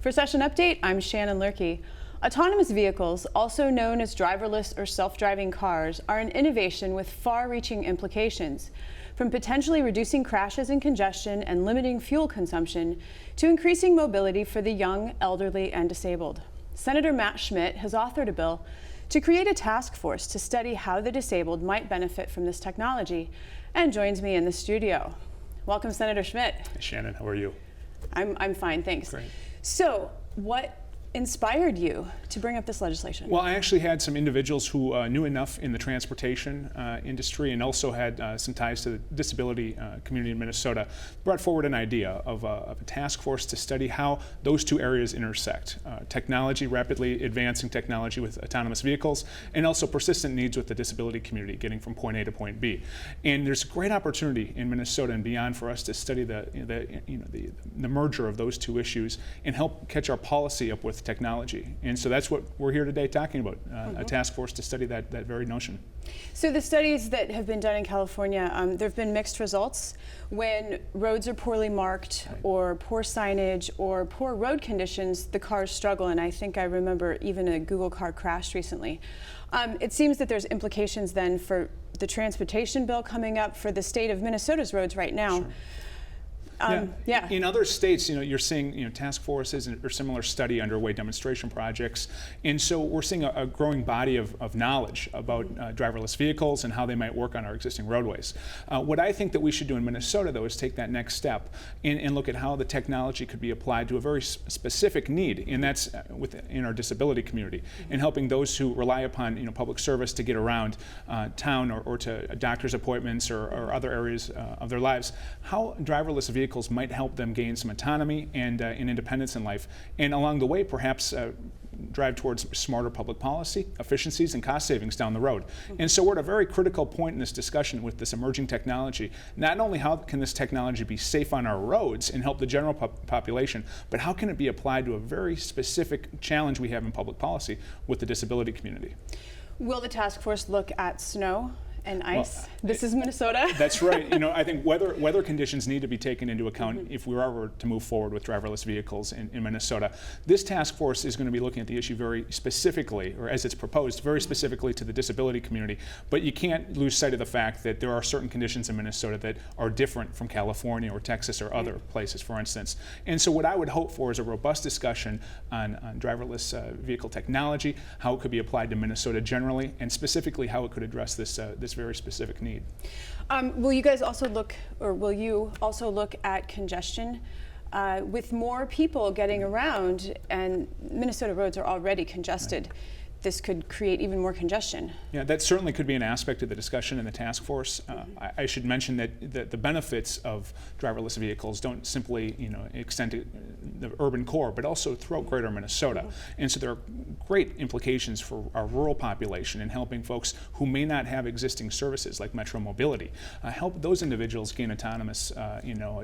For Session Update, I'm Shannon Loehrke. Autonomous vehicles, also known as driverless or self-driving cars, are an innovation with far-reaching implications, from potentially reducing crashes and congestion and limiting fuel consumption to increasing mobility for the young, elderly, and disabled. Senator Matt Schmit has authored a bill to create a task force to study how the disabled might benefit from this technology, and joins me in the studio. Welcome, Senator Schmit. Hey, Shannon, how are you? I'm fine, thanks. Great. So, what inspired you to bring up this legislation? Well, I actually had some individuals who knew enough in the transportation industry and also had some ties to the disability community in Minnesota, brought forward an idea of a task force to study how those two areas intersect. Technology, rapidly advancing technology with autonomous vehicles, and also persistent needs with the disability community, getting from point A to point B. And there's a great opportunity in Minnesota and beyond for us to study the merger of those two issues and help catch our policy up with technology. And so that's what we're here today talking about, a task force to study that very notion. So the studies that have been done in California, there have been mixed results. When roads are poorly marked, Right, or poor signage or poor road conditions, the cars struggle. And I think I remember even a Google car crashed recently. It seems that there's implications then for the transportation bill coming up for the state of Minnesota's roads right now. Sure. Yeah. In other states, you're seeing task forces or similar study underway, demonstration projects, and so we're seeing a growing body of knowledge about driverless vehicles and how they might work on our existing roadways. What I think that we should do in Minnesota, though, is take that next step and look at how the technology could be applied to a very specific need, and that's within our disability community, and helping those who rely upon public service to get around town or to doctor's appointments or other areas of their lives. How driverless vehicles might help them gain some autonomy and independence in life, and along the way perhaps drive towards smarter public policy, efficiencies, and cost savings down the road. And so we're at a very critical point in this discussion with this emerging technology. Not only how can this technology be safe on our roads and help the general population, but how can it be applied to a very specific challenge we have in public policy with the disability community. Will the task force look at snow and ice? This is Minnesota. That's right. I think weather conditions need to be taken into account if we were ever to move forward with driverless vehicles in Minnesota. This task force is going to be looking at the issue very specifically, or as it's proposed, very specifically to the disability community. But you can't lose sight of the fact that there are certain conditions in Minnesota that are different from California or Texas or other places, for instance. And so what I would hope for is a robust discussion on driverless vehicle technology, how it could be applied to Minnesota generally, and specifically how it could address this very specific need. Will you guys also look, or will you also look at congestion? With more people getting around, and Minnesota roads are already congested, right, this could create even more congestion. Yeah, that certainly could be an aspect of the discussion in the task force. I should mention that the benefits of driverless vehicles don't simply extend to the urban core, but also throughout greater Minnesota. And so there are great implications for our rural population in helping folks who may not have existing services like metro mobility, help those individuals gain autonomous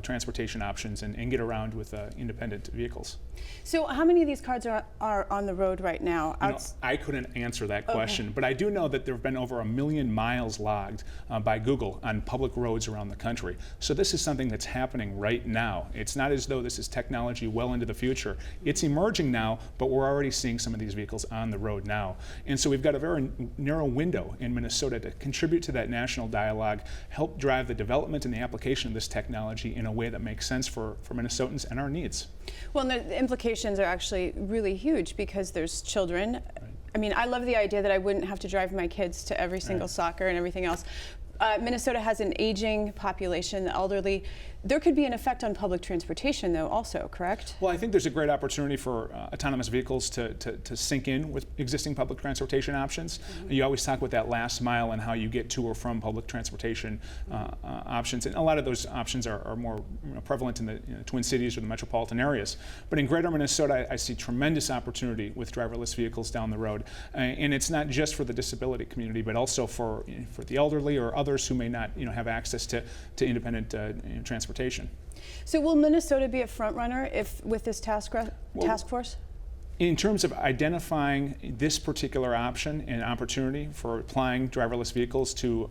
transportation options and get around with independent vehicles. So how many of these cars are on the road right now? I couldn't answer that question, but I do know that there have been over 1 million miles logged by Google on public roads around the country. So this is something that's happening right now. It's not as though this is technology well into the future. It's emerging now, but we're already seeing some of these vehicles on the road now. And so we've got a very narrow window in Minnesota to contribute to that national dialogue, help drive the development and the application of this technology in a way that makes sense for Minnesotans and our needs. Well, and the implications are actually really huge because there's children. Right. I mean, I love the idea that I wouldn't have to drive my kids to every single soccer and everything else. Minnesota has an aging population, the elderly. There could be an effect on public transportation, though, also, correct? Well, I think there's a great opportunity for autonomous vehicles to sync in with existing public transportation options. You always talk about that last mile and how you get to or from public transportation options. And a lot of those options are more prevalent in the Twin Cities or the metropolitan areas. But in greater Minnesota, I see tremendous opportunity with driverless vehicles down the road. And it's not just for the disability community, but also for the elderly or others who may not have access to independent transportation. transportation. So will Minnesota be a front runner with this task force? Well, Minnesota has an aging population, the elderly. There could be an effect on public transportation, though, also, correct? Well, I think there's a great opportunity for autonomous vehicles to sync in with existing public transportation options. You always talk about that last mile and how you get to or from public transportation options. But in greater Minnesota, I see tremendous opportunity with driverless vehicles down the road. And it's not just for the disability community, but also for the elderly or others who may not have access to independent transportation. So will Minnesota be a front runner with this task force? In terms of identifying this particular option and opportunity for applying driverless vehicles to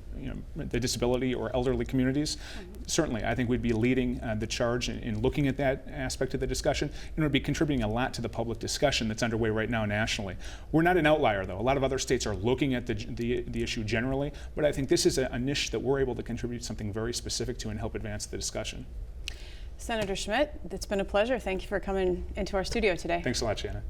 the disability or elderly communities, certainly I think we'd be leading the charge in looking at that aspect of the discussion, and would be contributing a lot to the public discussion that's underway right now nationally. We're not an outlier, though. A lot of other states are looking at the issue generally, but I think this is a niche that we're able to contribute something very specific to and help advance the discussion. Senator Schmit, it's been a pleasure. Thank you for coming into our studio today. Thanks a lot, Shannon.